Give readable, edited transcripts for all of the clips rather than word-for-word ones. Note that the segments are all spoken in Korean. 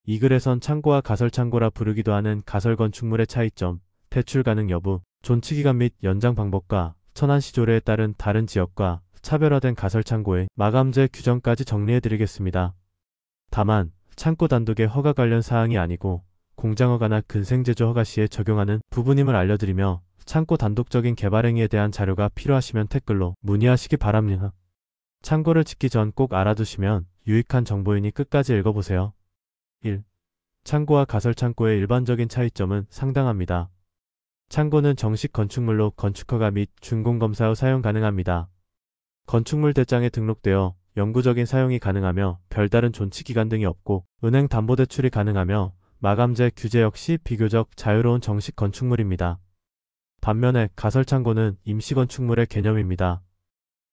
이 글에선 창고와 가설창고라 부르기도 하는 가설 건축물의 차이점, 대출 가능 여부, 존치기간 및 연장 방법과 천안시 조례에 따른 다른 지역과 차별화된 가설창고의 마감재 규정까지 정리해드리겠습니다. 다만 창고 단독의 허가 관련 사항이 아니고 공장허가나 근생제조 허가 시에 적용하는 부분임을 알려드리며 창고 단독적인 개발 행위에 대한 자료가 필요하시면 댓글로 문의하시기 바랍니다. 창고를 짓기 전 꼭 알아두시면 유익한 정보이니 끝까지 읽어보세요. 1. 창고와 가설창고의 일반적인 차이점은 상당합니다. 창고는 정식 건축물로 건축허가 및 준공검사 후 사용 가능합니다. 건축물 대장에 등록되어 영구적인 사용이 가능하며 별다른 존치기간 등이 없고 은행 담보대출이 가능하며 마감재 규제 역시 비교적 자유로운 정식 건축물입니다. 반면에 가설창고는 임시건축물의 개념입니다.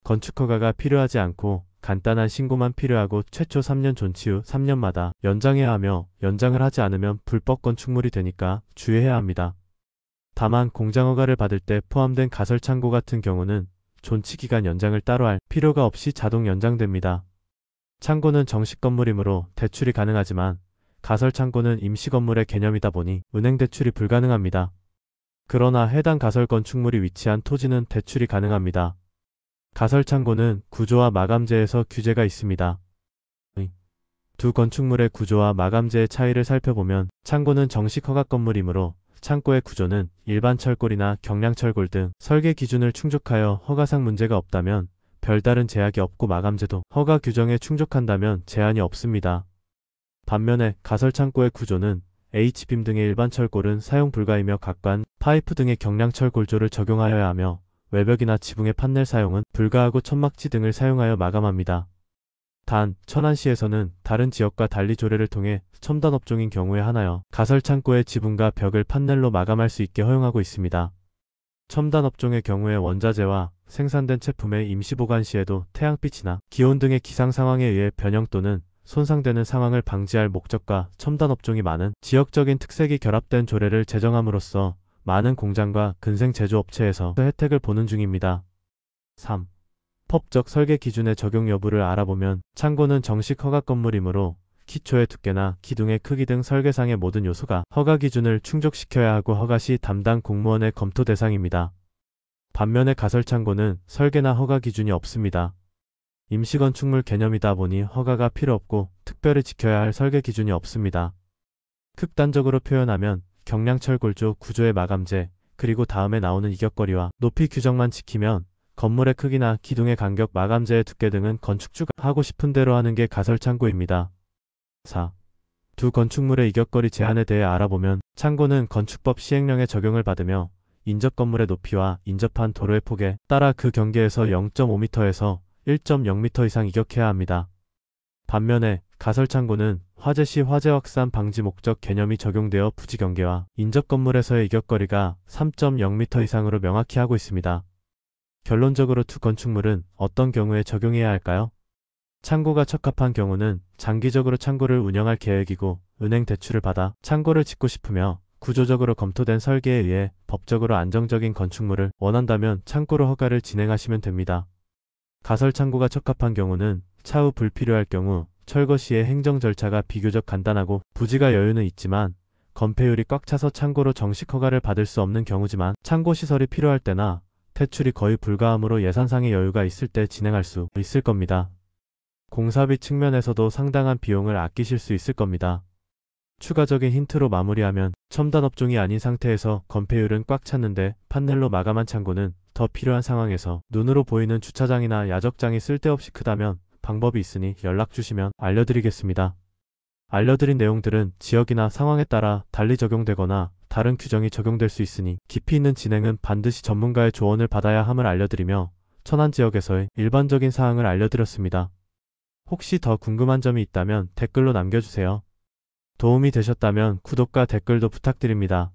건축허가가 필요하지 않고 간단한 신고만 필요하고 최초 3년 존치 후 3년마다 연장해야 하며 연장을 하지 않으면 불법 건축물이 되니까 주의해야 합니다. 다만 공장허가를 받을 때 포함된 가설창고 같은 경우는 존치기간 연장을 따로 할 필요가 없이 자동 연장됩니다. 창고는 정식 건물이므로 대출이 가능하지만 가설창고는 임시건물의 개념이다 보니 은행 대출이 불가능합니다. 그러나 해당 가설 건축물이 위치한 토지는 대출이 가능합니다. 가설창고는 구조와 마감재에서 규제가 있습니다. 두 건축물의 구조와 마감재의 차이를 살펴보면 창고는 정식 허가 건물이므로 창고의 구조는 일반 철골이나 경량철골 등 설계 기준을 충족하여 허가상 문제가 없다면 별다른 제약이 없고 마감재도 허가 규정에 충족한다면 제한이 없습니다. 반면에 가설창고의 구조는 H빔 등의 일반 철골은 사용 불가이며 각관, 파이프 등의 경량철 골조를 적용하여야 하며 외벽이나 지붕의 판넬 사용은 불가하고 천막지 등을 사용하여 마감합니다. 단, 천안시에서는 다른 지역과 달리 조례를 통해 첨단 업종인 경우에 한하여 가설창고의 지붕과 벽을 판넬로 마감할 수 있게 허용하고 있습니다. 첨단 업종의 경우에 원자재와 생산된 제품의 임시보관 시에도 태양빛이나 기온 등의 기상 상황에 의해 변형 또는 손상되는 상황을 방지할 목적과 첨단 업종이 많은 지역적인 특색이 결합된 조례를 제정함으로써 많은 공장과 근생 제조업체에서 혜택을 보는 중입니다. 3. 법적 설계 기준의 적용 여부를 알아보면 창고는 정식 허가 건물이므로 기초의 두께나 기둥의 크기 등 설계상의 모든 요소가 허가 기준을 충족시켜야 하고 허가 시 담당 공무원의 검토 대상입니다. 반면에 가설창고는 설계나 허가 기준이 없습니다. 임시건축물 개념이다 보니 허가가 필요 없고 특별히 지켜야 할 설계 기준이 없습니다. 극단적으로 표현하면 경량철 골조 구조의 마감재, 그리고 다음에 나오는 이격거리와 높이 규정만 지키면 건물의 크기나 기둥의 간격, 마감재의 두께 등은 건축주가 하고 싶은 대로 하는 게 가설창고입니다. 4. 두 건축물의 이격거리 제한에 대해 알아보면 창고는 건축법 시행령의 적용을 받으며 인접 건물의 높이와 인접한 도로의 폭에 따라 그 경계에서 0.5m에서 1.0m 이상 이격해야 합니다. 반면에 가설창고는 화재 시 화재 확산 방지 목적 개념이 적용되어 부지 경계와 인접 건물에서의 이격거리가 3.0m 이상으로 명확히 하고 있습니다. 결론적으로 두 건축물은 어떤 경우에 적용해야 할까요? 창고가 적합한 경우는 장기적으로 창고를 운영할 계획이고 은행 대출을 받아 창고를 짓고 싶으며 구조적으로 검토된 설계에 의해 법적으로 안정적인 건축물을 원한다면 창고로 허가를 진행하시면 됩니다. 가설창고가 적합한 경우는 차후 불필요할 경우 철거 시의 행정 절차가 비교적 간단하고 부지가 여유는 있지만 건폐율이 꽉 차서 창고로 정식 허가를 받을 수 없는 경우지만 창고 시설이 필요할 때나 퇴출이 거의 불가하므로 예산상의 여유가 있을 때 진행할 수 있을 겁니다. 공사비 측면에서도 상당한 비용을 아끼실 수 있을 겁니다. 추가적인 힌트로 마무리하면 첨단 업종이 아닌 상태에서 건폐율은 꽉 찼는데 판넬로 마감한 창고는 더 필요한 상황에서 눈으로 보이는 주차장이나 야적장이 쓸데없이 크다면 방법이 있으니 연락 주시면 알려드리겠습니다. 알려드린 내용들은 지역이나 상황에 따라 달리 적용되거나 다른 규정이 적용될 수 있으니 깊이 있는 진행은 반드시 전문가의 조언을 받아야 함을 알려드리며 천안 지역에서의 일반적인 사항을 알려드렸습니다. 혹시 더 궁금한 점이 있다면 댓글로 남겨주세요. 도움이 되셨다면 구독과 댓글도 부탁드립니다.